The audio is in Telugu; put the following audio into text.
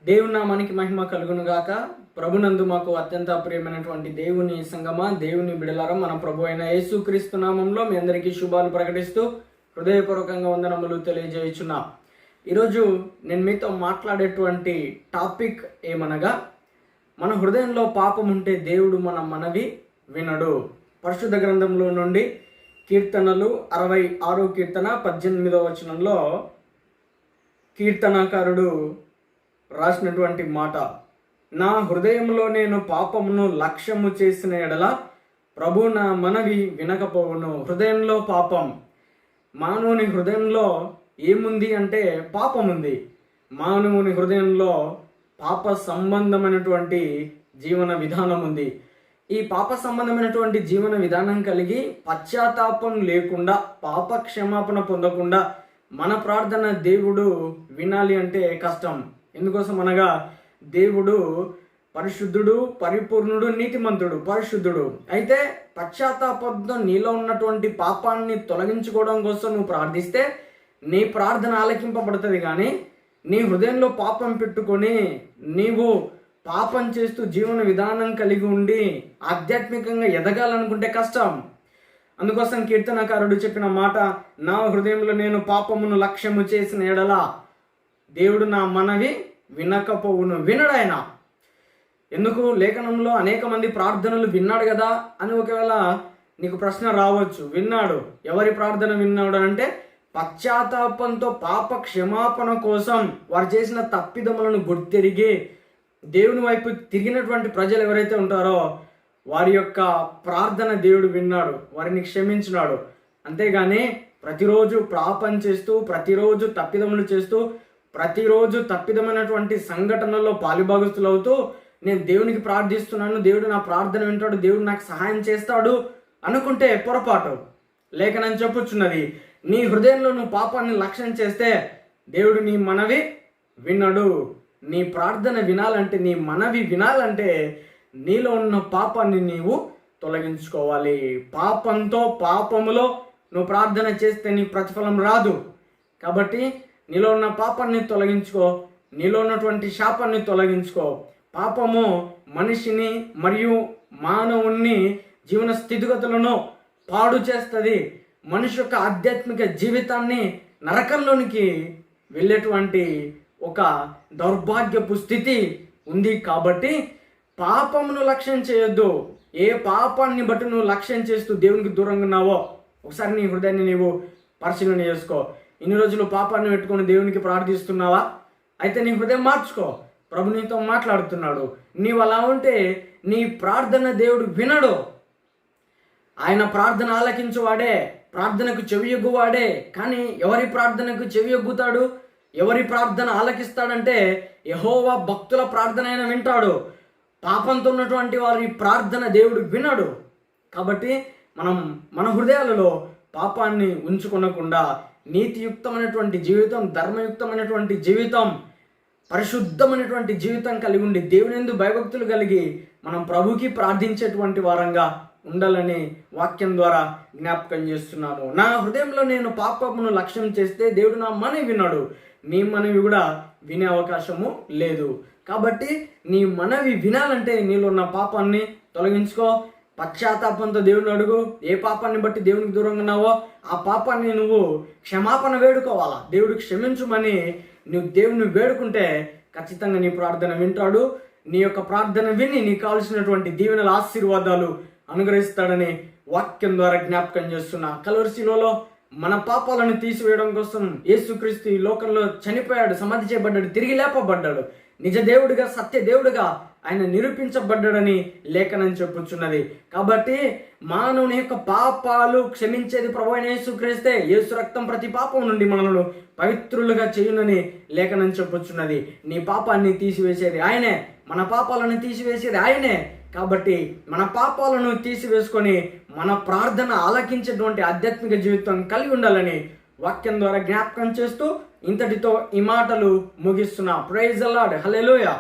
దేవుని నామానికి మహిమ కలుగును గాక. ప్రభునందు మాకు అత్యంత ప్రియమైనటువంటి దేవుని సంగమా, దేవుని బిడలారా, మన ప్రభు అయిన యేసుక్రీస్తు నామంలో మీ అందరికీ శుభాలు ప్రకటిస్తూ హృదయపూర్వకంగా వందనములు తెలియజేయుచున్నా. ఈరోజు నేను మీతో మాట్లాడేటువంటి టాపిక్ ఏమనగా, మన హృదయంలో పాపం ఉంటే దేవుడు మన మనవి వినడు. పరిశుద్ధ గ్రంథంలో నుండి కీర్తనలు 66 కీర్తన 18వ వచనంలో కీర్తనకారుడు రాసినటువంటి మాట, నా హృదయంలో నేను పాపమును లక్ష్యము చేసిన ఎడల ప్రభు నా మనవి వినకపోవును. హృదయంలో పాపం. మానవుని హృదయంలో ఏముంది అంటే పాపం ఉంది. మానవుని హృదయంలో పాప సంబంధమైనటువంటి జీవన విధానం ఉంది. ఈ పాప సంబంధమైనటువంటి జీవన విధానం కలిగి పశ్చాత్తాపం లేకుండా, పాప క్షమాపణ పొందకుండా మన ప్రార్థన దేవుడు వినాలి అంటే కష్టం. ఎందుకోసం అనగా, దేవుడు పరిశుద్ధుడు, పరిపూర్ణుడు, నీతిమంతుడు, పరిశుద్ధుడు. అయితే పశ్చాత్తాపంతో నీలో ఉన్నటువంటి పాపాన్ని తొలగించుకోవడం కోసం నువ్వు ప్రార్థిస్తే నీ ప్రార్థన ఆలకింపబడుతుంది. కానీ నీ హృదయంలో పాపం పెట్టుకొని నీవు పాపం చేస్తూ జీవన విధానం కలిగి ఉండి ఆధ్యాత్మికంగా ఎదగాలనుకుంటే కష్టం. అందుకోసం కీర్తనకారుడు చెప్పిన మాట, నా హృదయంలో నేను పాపమును లక్ష్యము చేసిన ఎడల దేవుడు నా మనవి వినకపోవును. వినడు ఆయన. ఎందుకు? లేఖనంలో అనేక మంది ప్రార్థనలు విన్నాడు కదా అని ఒకవేళ నీకు ప్రశ్న రావచ్చు. విన్నాడు. ఎవరి ప్రార్థన విన్నాడు అంటే, పశ్చాత్తాపంతో పాప క్షమాపణ కోసం వారు చేసిన తప్పిదములను గుర్తెరిగి దేవుని వైపు తిరిగినటువంటి ప్రజలు ఎవరైతే ఉంటారో వారి యొక్క ప్రార్థన దేవుడు విన్నాడు, వారిని క్షమించినాడు. అంతేగాని ప్రతిరోజు పాపం చేస్తూ, ప్రతిరోజు తప్పిదములు చేస్తూ, ప్రతిరోజు తప్పిదమైనటువంటి సంఘటనల్లో పాలుభాగస్తులు అవుతూ నేను దేవునికి ప్రార్థిస్తున్నాను, దేవుడు నా ప్రార్థన వింటాడు, దేవుడు నాకు సహాయం చేస్తాడు అనుకుంటే పొరపాటు. లేఖనం చెప్పుచున్నది, నీ హృదయంలో నువ్వు పాపాన్ని లక్ష్యం చేస్తే దేవుడు నీ మనవి వినడు. నీ ప్రార్థన వినాలంటే, నీ మనవి వినాలంటే నీలో ఉన్న పాపాన్ని నీవు తొలగించుకోవాలి. పాపములో నువ్వు ప్రార్థన చేస్తే నీ ప్రతిఫలం రాదు. కాబట్టి నీలో ఉన్న పాపాన్ని తొలగించుకో, నీలో ఉన్నటువంటి శాపాన్ని తొలగించుకో. పాపము మనిషిని మరియు మానవుణ్ణి జీవన స్థితిగతులను పాడు చేస్తుంది. మనిషి యొక్క ఆధ్యాత్మిక జీవితాన్ని నరకంలోనికి వెళ్ళేటువంటి ఒక దౌర్భాగ్యపు స్థితి ఉంది. కాబట్టి పాపమును లక్ష్యం చేయొద్దు. ఏ పాపాన్ని బట్టి నువ్వు లక్ష్యం చేస్తూ దేవునికి దూరంగా ఉన్నావో ఒకసారి నీ హృదయాన్ని నీవు పరిశీలన చేసుకో. ఇన్ని రోజులు పాపాన్ని పెట్టుకొని దేవునికి ప్రార్థిస్తున్నావా? అయితే నీ హృదయం మార్చుకో. ప్రభు నీతో మాట్లాడుతున్నాడు. నీవు అలా ఉంటే నీ ప్రార్థన దేవుడు వినడు. ఆయన ప్రార్థన ఆలకించువాడే, ప్రార్థనకు చెవియొగ్గువాడే. కానీ ఎవరి ప్రార్థనకు చెవియొగ్గుతాడు, ఎవరి ప్రార్థన ఆలకిస్తాడంటే యెహోవా భక్తుల ప్రార్థన అయినా వింటాడు. పాపంతో ఉన్నటువంటి వారి ప్రార్థన దేవుడు వినడు. కాబట్టి మనం మన హృదయాలలో పాపాన్ని ఉంచుకొనకుండా నీతియుక్తమైనటువంటి జీవితం, ధర్మయుక్తమైనటువంటి జీవితం, పరిశుద్ధమైనటువంటి జీవితం కలిగి ఉండి దేవుని యందు భయభక్తులు కలిగి మనం ప్రభుకి ప్రార్థించేటువంటి వారంగా ఉండాలని వాక్యం ద్వారా జ్ఞాపకం చేస్తున్నాను. నా హృదయంలో నేను పాపమును లక్ష్యం చేస్తే దేవుడు నా మనవి విన్నాడు. నీ మనవి కూడా వినే అవకాశము లేదు. కాబట్టి నీ మనవి వినాలంటే నీలో ఉన్న పాపాన్ని తొలగించుకో. పశ్చాత్తాపంతో దేవుని అడుగు. ఏ పాపాన్ని బట్టి దేవునికి దూరంగా ఉన్నావో ఆ పాపాన్ని నువ్వు క్షమాపణ వేడుకోవాలా. దేవుడు క్షమించుమని నువ్వు దేవుని వేడుకుంటే ఖచ్చితంగా నీ ప్రార్థన వింటాడు. నీ యొక్క ప్రార్థన విని నీకు కావలసినటువంటి దీవెనల ఆశీర్వాదాలు అనుగ్రహిస్తాడని వాక్యం ద్వారా జ్ఞాపకం చేస్తున్నా. కల్వరి శిలువలో మన పాపాలను తీసివేయడం కోసం యేసుక్రీస్తు ఈ లోకంలో చనిపోయాడు, సమాధి చేయబడ్డాడు, తిరిగి లేపబడ్డాడు. నిజ దేవుడిగా, సత్య దేవుడిగా ఆయన నిరూపించబడ్డాడని లేఖనం చెప్పుచున్నది. కాబట్టి మానవుని యొక్క పాపాలు క్షమించేది ప్రభు అయిన యేసుక్రీస్తే. యేసు రక్తం ప్రతి పాపం నుండి మనలను పవిత్రులుగా చేయునని లేఖనం చెప్పుచున్నది. నీ పాపాన్ని తీసివేసేది ఆయనే, మన పాపాలను తీసివేసేది ఆయనే. కాబట్టి మన పాపాలను తీసివేసుకొని మన ప్రార్థన ఆలకించేటువంటి ఆధ్యాత్మిక జీవితం కలిగి ఉండాలని వాక్యం ద్వారా జ్ఞాపకం చేస్తూ ఇంతటితో ఈ మాటలు ముగిస్తున్నా. Praise the Lord. హల్లెలూయా.